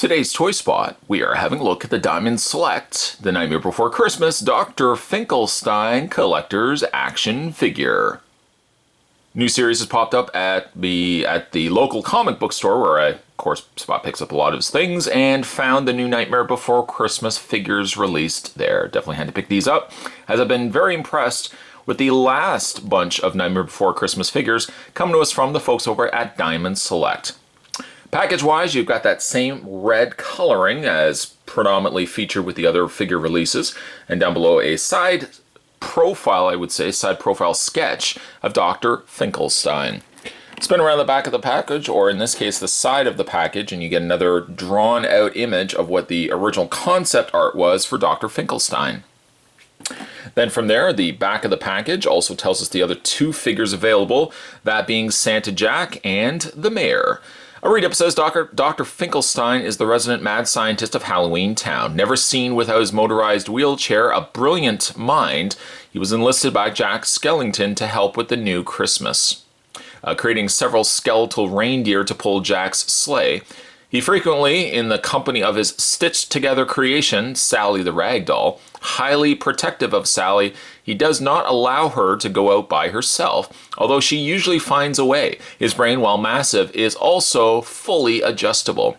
Today's Toy Spot, we are having a look at the Diamond Select, the Nightmare Before Christmas Dr. Finklestein Collector's Action Figure. New series has popped up at the local comic book store where of course, Spot picks up a lot of his things, and found the new Nightmare Before Christmas figures released there. Definitely had to pick these up, as I've been very impressed with the last bunch of Nightmare Before Christmas figures coming to us from the folks over at Diamond Select. Package-wise, you've got that same red coloring as predominantly featured with the other figure releases, and down below a side profile, I would say, side profile sketch of Dr. Finklestein. Spin around the back of the package, or in this case the side of the package, and you get another drawn out image of what the original concept art was for Dr. Finklestein. Then from there, the back of the package also tells us the other two figures available, that being Santa Jack and the Mayor. A read-up says Dr. Finklestein is the resident mad scientist of Halloween Town. Never seen without his motorized wheelchair, a brilliant mind, he was enlisted by Jack Skellington to help with the new Christmas. Creating several skeletal reindeer to pull Jack's sleigh. He frequently, in the company of his stitched-together creation, Sally the Ragdoll, highly protective of Sally, he does not allow her to go out by herself, although she usually finds a way. His brain, while massive, is also fully adjustable.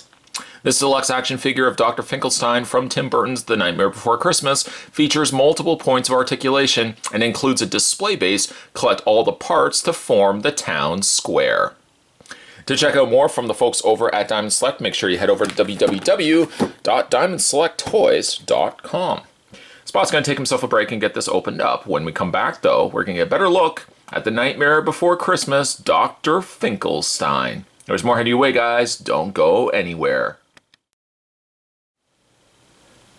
This deluxe action figure of Dr. Finklestein from Tim Burton's The Nightmare Before Christmas features multiple points of articulation and includes a display base. Collect all the parts to form the town square. To check out more from the folks over at Diamond Select, make sure you head over to www.diamondselecttoys.com. Spot's going to take himself a break and get this opened up. When we come back, though, we're going to get a better look at the Nightmare Before Christmas Dr. Finklestein. There's more heading your way, guys. Don't go anywhere.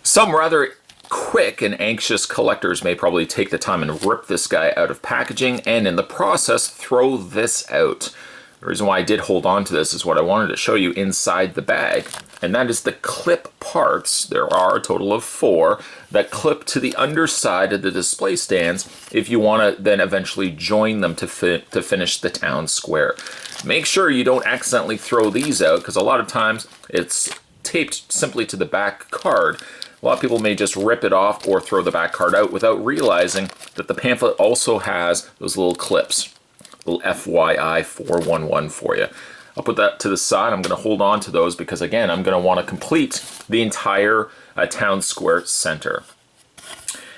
Some rather quick and anxious collectors may probably take the time and rip this guy out of packaging, and in the process, throw this out. The reason why I did hold on to this is what I wanted to show you inside the bag, and that is the clip parts. There are a total of 4 that clip to the underside of the display stands if you want to then eventually join them to finish the town square. Make sure you don't accidentally throw these out, because a lot of times it's taped simply to the back card. A lot of people may just rip it off or throw the back card out without realizing that the pamphlet also has those little clips. Little FYI 411 for you. I'll put that to the side. I'm going to hold on to those because, again, I'm going to want to complete the entire town square center.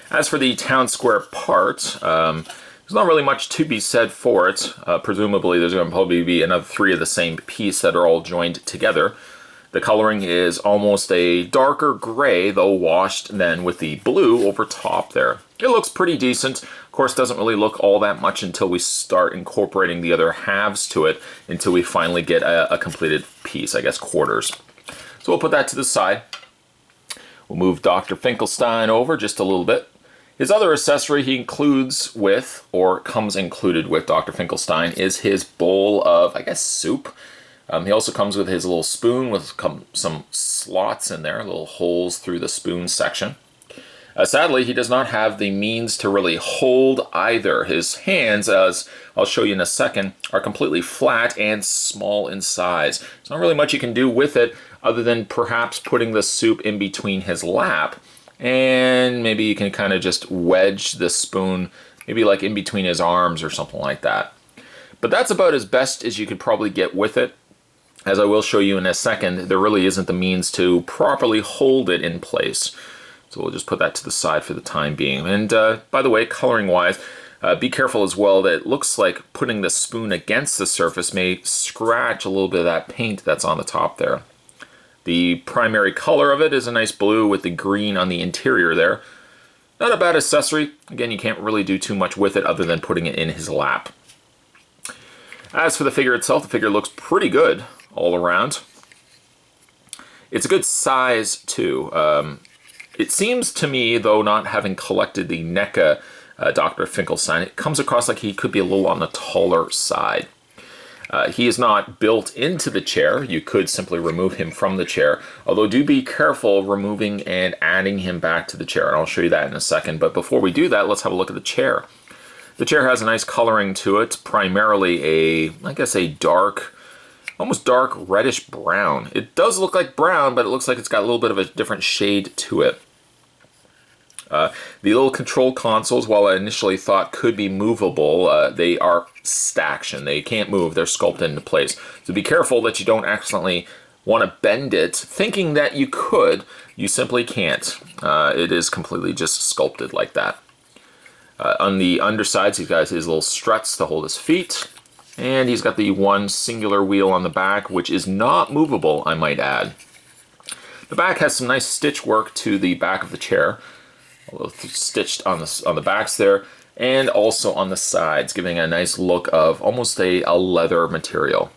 As for the town square part, there's not really much to be said for it. Presumably, there's going to probably be another 3 of the same piece that are all joined together. The coloring is almost a darker gray, though washed then with the blue over top there. It looks pretty decent. Of course, doesn't really look all that much until we start incorporating the other halves to it, until we finally get a completed piece, I guess quarters. So we'll put that to the side. We'll move Dr. Finklestein over just a little bit. His other accessory he includes with, or comes included with Dr. Finklestein, is his bowl of, I guess, soup. He also comes with his little spoon with some slots in there, little holes through the spoon section. Sadly, he does not have the means to really hold either. His hands, as I'll show you in a second, are completely flat and small in size. There's not really much you can do with it other than perhaps putting the soup in between his lap. And maybe you can kind of just wedge the spoon, maybe like in between his arms or something like that. But that's about as best as you could probably get with it. As I will show you in a second, there really isn't the means to properly hold it in place. So we'll just put that to the side for the time being. And by the way, coloring-wise, be careful as well that it looks like putting the spoon against the surface may scratch a little bit of that paint that's on the top there. The primary color of it is a nice blue with the green on the interior there. Not a bad accessory. Again, you can't really do too much with it other than putting it in his lap. As for the figure itself, the figure looks pretty good all around. It's a good size too. It seems to me, though, not having collected the NECA Dr. Finklestein, it comes across like he could be a little on the taller side. He is not built into the chair. You could simply remove him from the chair, although do be careful removing and adding him back to the chair, and I'll show you that in a second. But before we do that, let's have a look at the chair. The chair has a nice coloring to it, primarily I guess a dark almost dark reddish brown. It does look like brown, but it looks like it's got a little bit of a different shade to it. The little control consoles, while I initially thought could be movable, they are staction. They can't move. They're sculpted into place. So be careful that you don't accidentally want to bend it, thinking that you could. You simply can't. It is completely just sculpted like that. On the undersides, he's got his little struts to hold his feet. And he's got the one singular wheel on the back, which is not movable, I might add. The back has some nice stitch work to the back of the chair. A little stitched on the backs there, and also on the sides, giving a nice look of almost a leather material.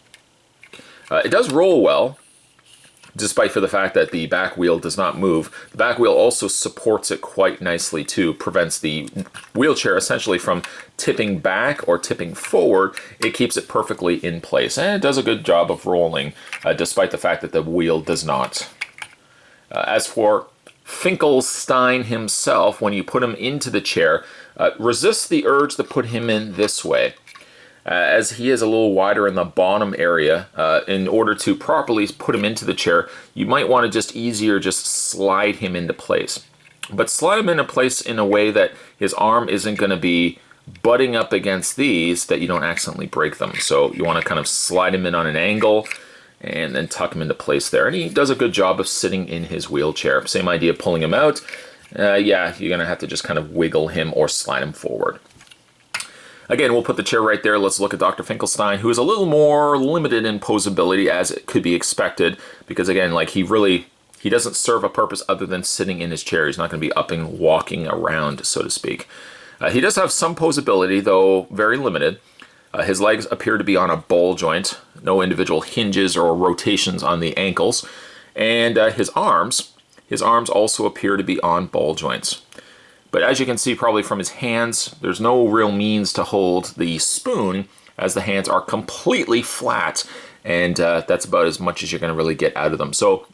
It does roll well, despite for the fact that the back wheel does not move. The back wheel also supports it quite nicely too, prevents the wheelchair essentially from tipping back or tipping forward. It keeps it perfectly in place, and it does a good job of rolling, despite the fact that the wheel does not. As for Finklestein himself, when you put him into the chair, resist the urge to put him in this way. As he is a little wider in the bottom area, in order to properly put him into the chair, you might want to just slide him into place. But slide him into place in a way that his arm isn't going to be butting up against these, that you don't accidentally break them. So you want to kind of slide him in on an angle, and then tuck him into place there. And he does a good job of sitting in his wheelchair. Same idea, pulling him out. Yeah, you're going to have to just kind of wiggle him or slide him forward. Again, we'll put the chair right there. Let's look at Dr. Finklestein, who is a little more limited in posability, as it could be expected, because again, like he doesn't serve a purpose other than sitting in his chair. He's not going to be up and walking around, so to speak. He does have some posability, though very limited. His legs appear to be on a ball joint, no individual hinges or rotations on the ankles, and his arms also appear to be on ball joints. But as you can see probably from his hands, there's no real means to hold the spoon, as the hands are completely flat, and that's about as much as you're going to really get out of them. So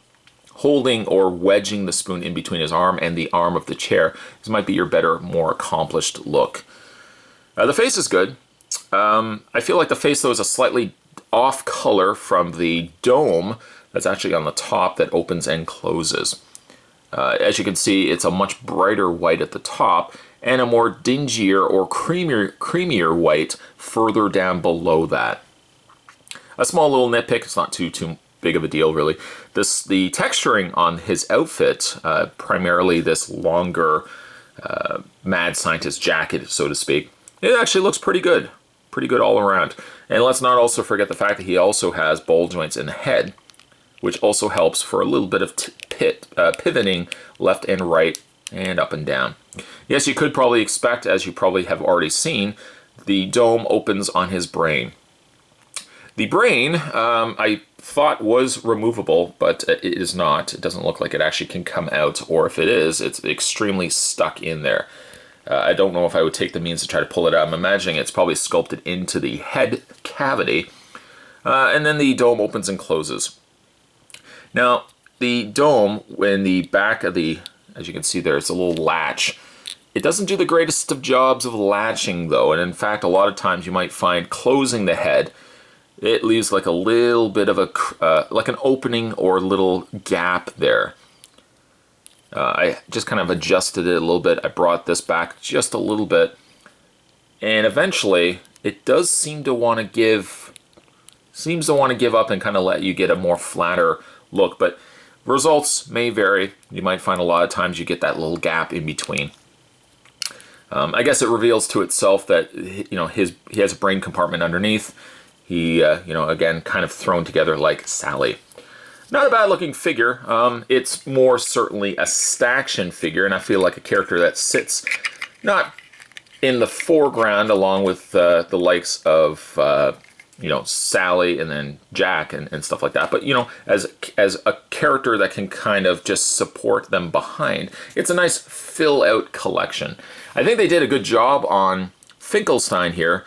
holding or wedging the spoon in between his arm and the arm of the chair, this might be your better, more accomplished look. The face is good. I feel like the face, though, is a slightly off color from the dome that's actually on the top that opens and closes. As you can see, it's a much brighter white at the top and a more dingier or creamier white further down below that. A small little nitpick, it's not too big of a deal really. The texturing on his outfit, primarily this longer mad scientist jacket, so to speak, it actually looks pretty good. Pretty good all around. And let's not also forget the fact that he also has ball joints in the head, which also helps for a little bit of pivoting left and right and up and down. Yes, you could probably expect, as you probably have already seen, the dome opens on his brain. The brain, I thought was removable, but it is not. It doesn't look like it actually can come out, or if it is, it's extremely stuck in there. I don't know if I would take the means to try to pull it out. I'm imagining it's probably sculpted into the head cavity. And then the dome opens and closes. Now, the dome, when the back of the, as you can see there, it's a little latch. It doesn't do the greatest of jobs of latching, though. And in fact, a lot of times you might find closing the head, it leaves like a little bit of like an opening or little gap there. I just kind of adjusted it a little bit. I brought this back just a little bit, and eventually it does seem to want to give up and kind of let you get a more flatter look, but results may vary. You might find a lot of times you get that little gap in between. I guess it reveals to itself that he has a brain compartment underneath. He again kind of thrown together like Sally. Not a bad looking figure. It's more certainly a staction figure, and I feel like a character that sits not in the foreground along with the likes of Sally and then Jack and stuff like that, but as a character that can kind of just support them behind. It's a nice fill out collection. I think they did a good job on Finklestein here.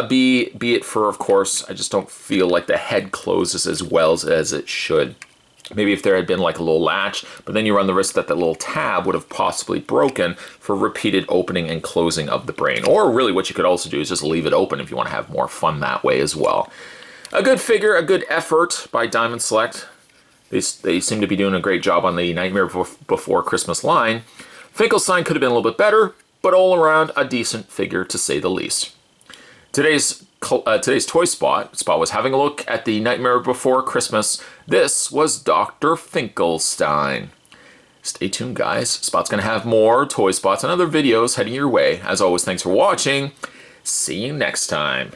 Be it for, of course, I just don't feel like the head closes as well as it should. Maybe if there had been like a little latch, but then you run the risk that little tab would have possibly broken for repeated opening and closing of the brain. Or really what you could also do is just leave it open if you want to have more fun that way as well. A good figure, a good effort by Diamond Select. They seem to be doing a great job on the Nightmare Before Christmas line. Finklestein could have been a little bit better, but all around a decent figure to say the least. Today's toy spot was having a look at the Nightmare Before Christmas. This was Dr. Finklestein. Stay tuned, guys. Spot's going to have more toy spots and other videos heading your way. As always, thanks for watching. See you next time.